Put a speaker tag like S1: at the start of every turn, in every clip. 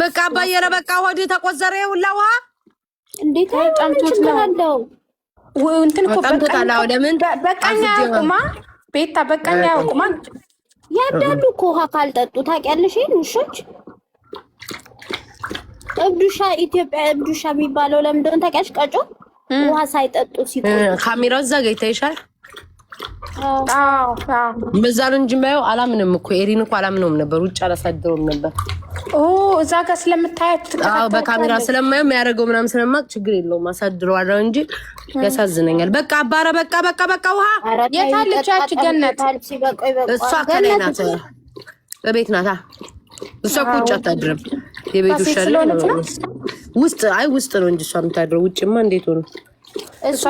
S1: በቃ አባየረ በቃ ሆዴ ተቆዘረ ሁላዋ
S2: እንዴት አይጣምቶት ነው
S3: እንትን እኮ
S1: በቃ ለምን
S3: በቃኛ ያቁማ ቤታ በቃኛ ያቁማ
S2: ያዳሉ እኮ ውሃ ካልጠጡ ታውቂያለሽ ውሾች እብዱሻ ኢትዮጵያ እብዱሻ የሚባለው ለምንድነው ታውቂያለሽ ቀጮ ውሃ ሳይጠጡ ሲቆይ
S1: ካሜራው እዛ ጋር ይታይሻል በዛን እንጂ ማየው አላምንም እኮ ኤሪን እኮ አላምነውም ነበር ውጭ አላሳደረውም ነበር
S3: እዛ ጋር ስለምታያት
S1: በካሜራ ስለማየው የሚያደርገው ምናምን ስለማቅ ችግር የለውም አሳድረዋለሁ እንጂ ያሳዝነኛል በቃ አባረ በቃ ውሃ
S3: የታለች ያቺ ገነት
S1: እሷ ከላይ ናት በቤት ናታ እሷ ቁጭ አታድርም የቤቱ ሻለ ውስጥ ውስጥ ነው እንጂ እሷ የምታድረው ውጭማ እንዴት ሆነ
S3: እሷ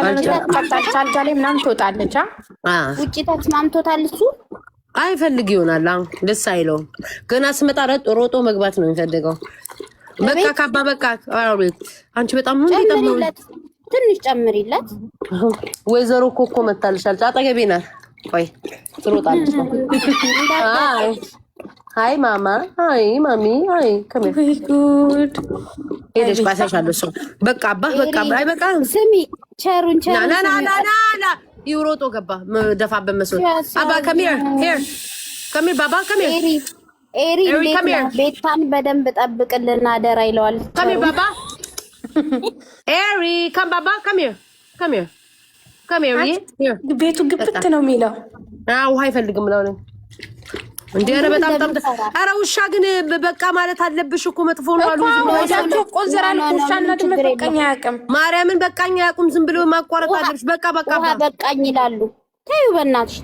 S3: አልጋ ላይ ምናምን ትወጣለች
S2: ውጭ ተስማምቶታል እሱ
S1: አይፈልግ ይሆናል ደስ አይለውም ገና ስመጣ ሮጦ መግባት ነው የሚፈልገው በቃ ካባ በቃ አንቺ በጣም ነው እንደተመው
S2: ትንሽ ጨምሪለት
S1: ወይዘሮ ኮኮ መታልሻል አጠገቤ ናት ቆይ ትሮጣለች ሃይ ማማ ሃይ ማሚ ሃይ ከመ ጉድ ሄደሽ ባሳሻለሁ ሰው በቃ በቃ አይ በቃ
S2: ስሚ ቸሩን
S1: ና ይሮጦ ገባ ደፋበት መስሎት አባ come here ባባ come here
S2: ኤሪ ቤታን በደንብ ጠብቅልና አደራ ይለዋል
S1: come here ባባ ኤሪ ባባ come here
S3: ቤቱ ግብት ነው የሚለው
S1: ውሃ አይፈልግም ነው እንዴ ኧረ በጣም ኧረ ውሻ ግን በቃ ማለት አለብሽ እኮ መጥፎ ነው አሉ
S3: ወዳቸው ቆዘራል ውሻነት በቃኛ ያቅም
S1: ማርያምን በቃኛ ያቁም ዝም ብሎ ማቋረጥ አለብሽ በቃ
S2: በቃኝ ይላሉ ታዩ በእናትሽ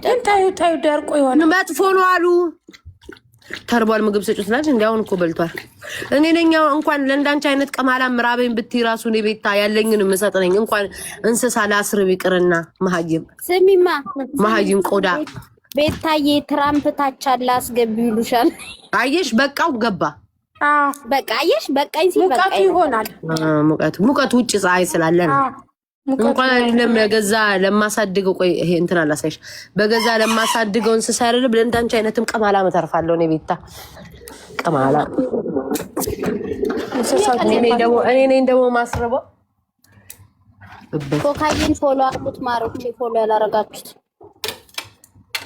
S3: ታዩ ደርቆ ይሆነ
S1: መጥፎ ነው አሉ ተርቧል ምግብ ሰጪው ስላል እንዴ አሁን እኮ በልቷል እኔ ነኝ እንኳን ለእንዳንቺ አይነት ቀማላ ምራበኝ ብትይ ራሱ ነው ቤታ ያለኝን መሰጠነኝ እንኳን እንስሳ ላስርብ ይቅርና መሀይም
S2: ስሚማ
S1: መሀይም ቆዳ
S2: ቤታዬ ትራምፕ ታቻላ አስገቢ ይሉሻል አየሽ
S1: በቃው ገባ
S2: በቃ አየሽ በቃኝ ሲል
S3: በቃ ይሆናል
S1: ሙቀቱ ውጭ ፀሐይ ስላለ ነው እንኳን ለገዛ ለማሳድገው ቆይ ይሄ እንትን አላሳይሽ በገዛ ለማሳድገው እንስሳ አይደለም ለእንዳንቺ አይነትም ቀማላ መተርፋለሁ ነው ቤታ ቀማላ እኔ ነኝ ደግሞ ማስረበው
S2: ኮካይን ፎሎ አርጉት ማሮቼ ፎሎ ያላረጋችሁት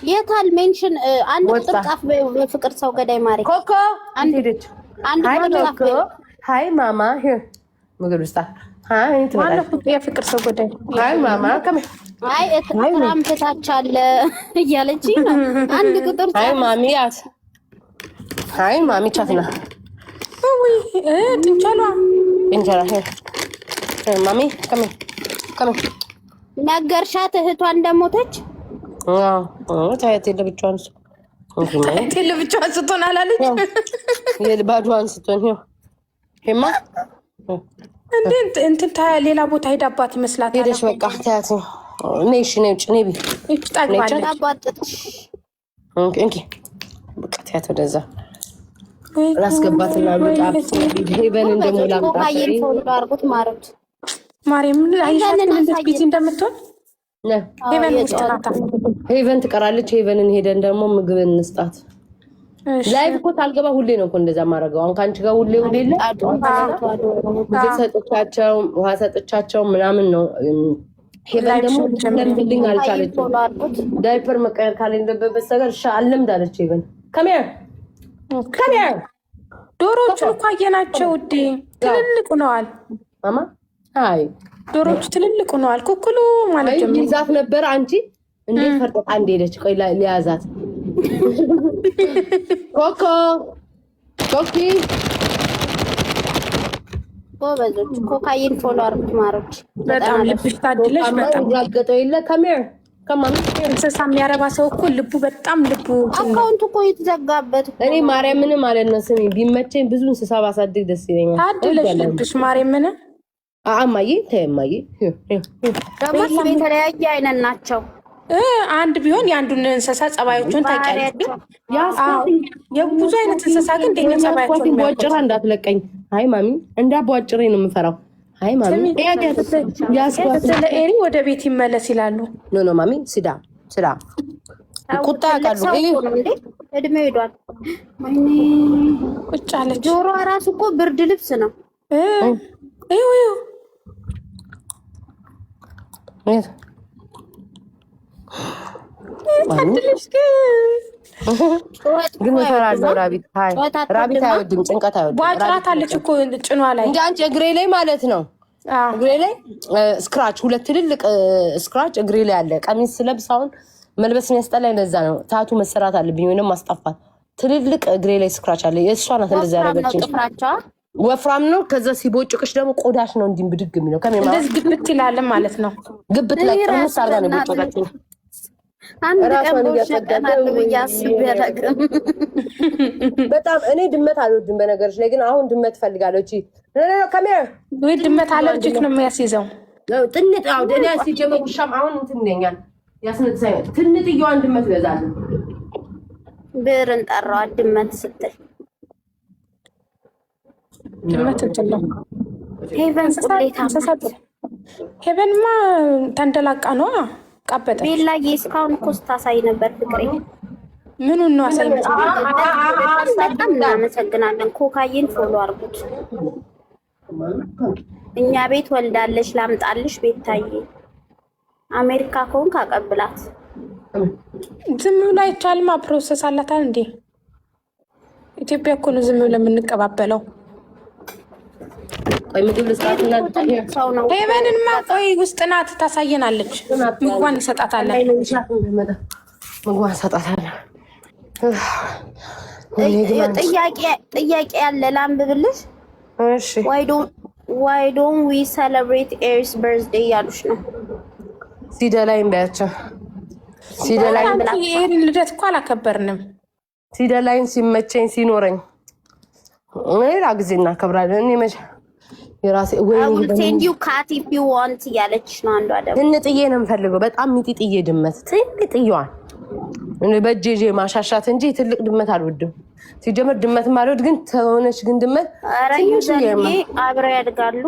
S2: የታል ሜንሽን አንድ ጥቃፍ በፍቅር ሰው ገዳይ ማሪ
S1: ኮኮ አንድ ሄደች
S2: አንድ ጥቃፍ
S1: ሃይ ማማ ሄር ምግብ ስታ ሃይ
S3: ማለት የፍቅር ሰው ገዳይ
S1: ሃይ ማማ ከመ
S2: ሃይ ትራምፕ ታቻለ እያለች አንድ ቁጥር
S1: ሃይ ማሚ ያት ሃይ ማሚ ቻትና
S3: ወይ ትንቻሏ
S1: እንጀራ ሄር ማሚ ከመ
S2: ነገርሻት እህቷ እንደሞተች
S1: ታየት ለብቻዋን
S3: ለብቻዋን ስትሆን አላለች
S1: የልባዷን ስትሆን ሄማ
S3: እንትን ታያ ሌላ ቦታ ሄዳባት ይመስላታል
S1: ሄደሽ በቃ ታያት ነሽ ነጭ ነቢ
S2: ጠግባለች
S1: እንኪ በቃ ታያት ወደዛ ላስገባትና ልጣ ሄበን እንደሞላ
S2: ኮካይን ፎሎ አርጉት ማሮች
S3: ማርያም አይሻት እንደዚህ ቢዚ እንደምትሆን
S1: ሄቨን ትቀራለች ሄቨንን ሄደን ደግሞ ምግብ እንስጣት ላይቭ እኮ ታልገባ ሁሌ ነው እኮ እንደዛ ማረገው አሁን ካንቺ ጋር ሁሌ የለ ሰጥቻቸው ውሃ ሰጥቻቸው ምናምን ነው ሄቨን ደግሞ ለምብልኝ አልቻለች ዳይፐር መቀየር ካለበት በስተቀር አልለምድ አለች ሄቨን ከሚር
S3: ዶሮቹን እኮ አየናቸው ውዴ ትልልቅ ሆነዋል
S1: ማማ አይ
S3: ዶሮቹ ትልልቅ ሆነዋል ኩኩሉ ማለት ጀምሮ
S1: ይዛት ነበር አንቺ እንዴት ፈርጣ እንደሄደች ቆይ ሊያዛት ኮኮ ኮኪ
S2: ጎበዞች ኮካይን ፎሎ አርጉት ማሮች
S3: በጣም ልብሽ ታድለሽ በጣም
S1: ያገጠው የለ ከመር ከማን
S3: እንስሳ የሚያረባ ሰው እኮ ልቡ በጣም ልቡ
S2: አካውንት እኮ የተዘጋበት
S1: እኔ ማርያምን ማለት ነው ስሚ ቢመቸኝ ብዙ እንስሳ ባሳድግ ደስ ይለኛል
S3: ታድለሽ ልብሽ ማርያምን
S1: አማዬ ተማዬ
S2: ደግሞ የተለያየ አይነት ናቸው
S3: አንድ ቢሆን የአንዱን እንስሳ ጸባዮቹን ታውቂያለሽ የብዙ አይነት እንስሳ ግን እንደኛ ጸባዮቹን
S1: ቦጭራ እንዳትለቀኝ አይ ማሚ እንዳቧጭሬ ነው የምፈራው አይ ማሚ
S3: ያስኳት ለኤሪ ወደ ቤት ይመለስ ይላሉ
S1: ኖ ማሚ ሲዳ ቁጣ ያውቃሉ
S2: እድሜው ሄዷል። ወይኔ
S3: ቁጭ አለች።
S2: ጆሮዋ ራሱ እኮ ብርድ ልብስ ነው።
S1: ግን እፈራለሁ። ራቢት አይወድም፣ ጭንቀት አይወድም።
S3: ቧጭራት አለች እኮ ጭኗ ላይ
S1: እንደ አንቺ እግሬ ላይ ማለት ነው። እግሬ ላይ ስክራች፣ ሁለት ትልልቅ ስክራች እግሬ ላይ አለ። ቀሚስ ስለብስ አሁን መልበስ የሚያስጠላኝ ለዛ ነው። ታቱ መሰራት አለብኝ ወይንም ማስጠፋት። ትልልቅ እግሬ ላይ ስክራች አለ። የእሷ ናት እንደዛ ያደረገችኝ። ወፍራም ነው። ከዛ ሲቦጭቅሽ ደግሞ ቆዳሽ ነው እንዲህ ብድግ የሚለው
S3: እንደዚህ ግብት ይላል ማለት ነው።
S1: ግብት ላይ ጥርስ አድርጋ ነው የቦጨቀችኝ።
S2: አንድ ቀን ቦሸቀናል ብዬ አስቤ አላውቅም።
S1: በጣም እኔ ድመት አልወድም በነገሮች ላይ ግን አሁን ድመት ፈልጋለሁ።
S3: ወይ ድመት አለርጂክ ነው የሚያስይዘው።
S1: ጥንጥ ደኛ ሲጀመር ውሻም አሁን እንትን ይለኛል ያስነጥሳኝ። ትንጥዬዋን ድመት እገዛለሁ።
S2: ብርን ጠራዋ ድመት ስትል
S3: ድመት እንትን ነው። ሄቨንማ ተንደላቃ ነው ቀበጠ።
S2: ቤላዬ እስካሁን እኮ ስታሳይ ነበር ፍቅሬ።
S3: ምኑን ነው አሳይ?
S2: በጣም እናመሰግናለን። ኮካዬን ፎሎ አርጉት። እኛ ቤት ወልዳለች ላምጣልሽ ቤታዬ። አሜሪካ ከሆንክ አቀብላት።
S3: ዝም ብሎ አይቻልማ። ፕሮሰስ አላታል እንዴ? ኢትዮጵያ እኮ ነው ዝም ብሎ የምንቀባበለው።
S1: ቆይ ምግብ ልስራትና
S3: ሄቨንንማ ቆይ ውስጥ ናት ታሳየናለች። ምግቧን እንሰጣታለን።
S1: ምግቧን እንሰጣታለን።
S2: ጥያቄ ያለ ላንብብልሽ።
S1: እሺ
S2: ዋይ ዶንት ዊ ሴሌብሬት ኤሪስ በርዝዴይ ያሉሽ ነው።
S1: ሲደላይም በያቸው። ሲደላይም
S3: ይሄን ልደት እኮ አላከበርንም።
S1: ሲደላይም ሲመቸኝ ሲኖረኝ ሌላ ጊዜ እናከብራለን። እኔ መቼ የራሴ ወይ
S2: ሴንድ ዩ ካት ኢፍ ዩ ዋንት ያለችሽ ነው። አንዷ ደግሞ
S1: ትንጥዬ ነው የምፈልገው። በጣም ሚጢጥዬ ድመት ትንጥዬዋን በጄጄ ማሻሻት እንጂ ትልቅ ድመት አልወድም። ሲጀመር ድመት ማለት ግን ተሆነች ግን ድመት
S2: አብረው ያድጋሉ።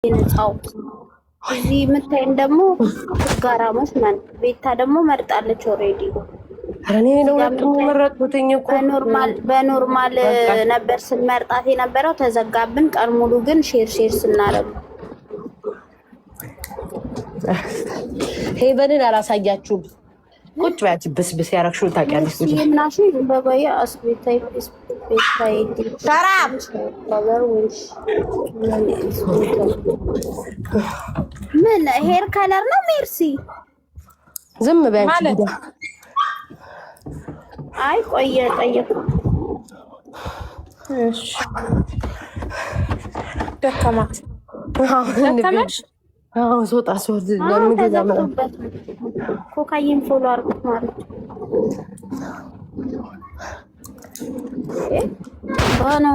S2: ነፃው እዚህ የምታይን ደግሞ ጋራሞች ነን። ቤታ ደግሞ መርጣለች ኦሬዲ።
S1: እኔ ነው መረጥኩትኝ እኮ
S2: በኖርማል ነበር ስንመርጣት የነበረው ተዘጋብን። ቀን ሙሉ ግን ሼር ስናረግ
S1: ሄቨንን አላሳያችሁም። ቁጭ በያች ብስብስ ያረግሽው ታውቂያለሽ። ቁጭ
S2: ምናሽ በባያ አስቤታይ ቤታይ
S1: ሰራም
S2: ምን ሄር ከለር ነው ሜርሲ።
S1: ዝም በይ ማለት
S2: አይ ቆየ ጠየቁ።
S3: እሺ ደከማት ደከማሽ።
S1: አዎ ሶጣ ሶት ለምገዛ ማለት
S2: ኮካዬን ፎሎ አርጉት ማለት ባኖ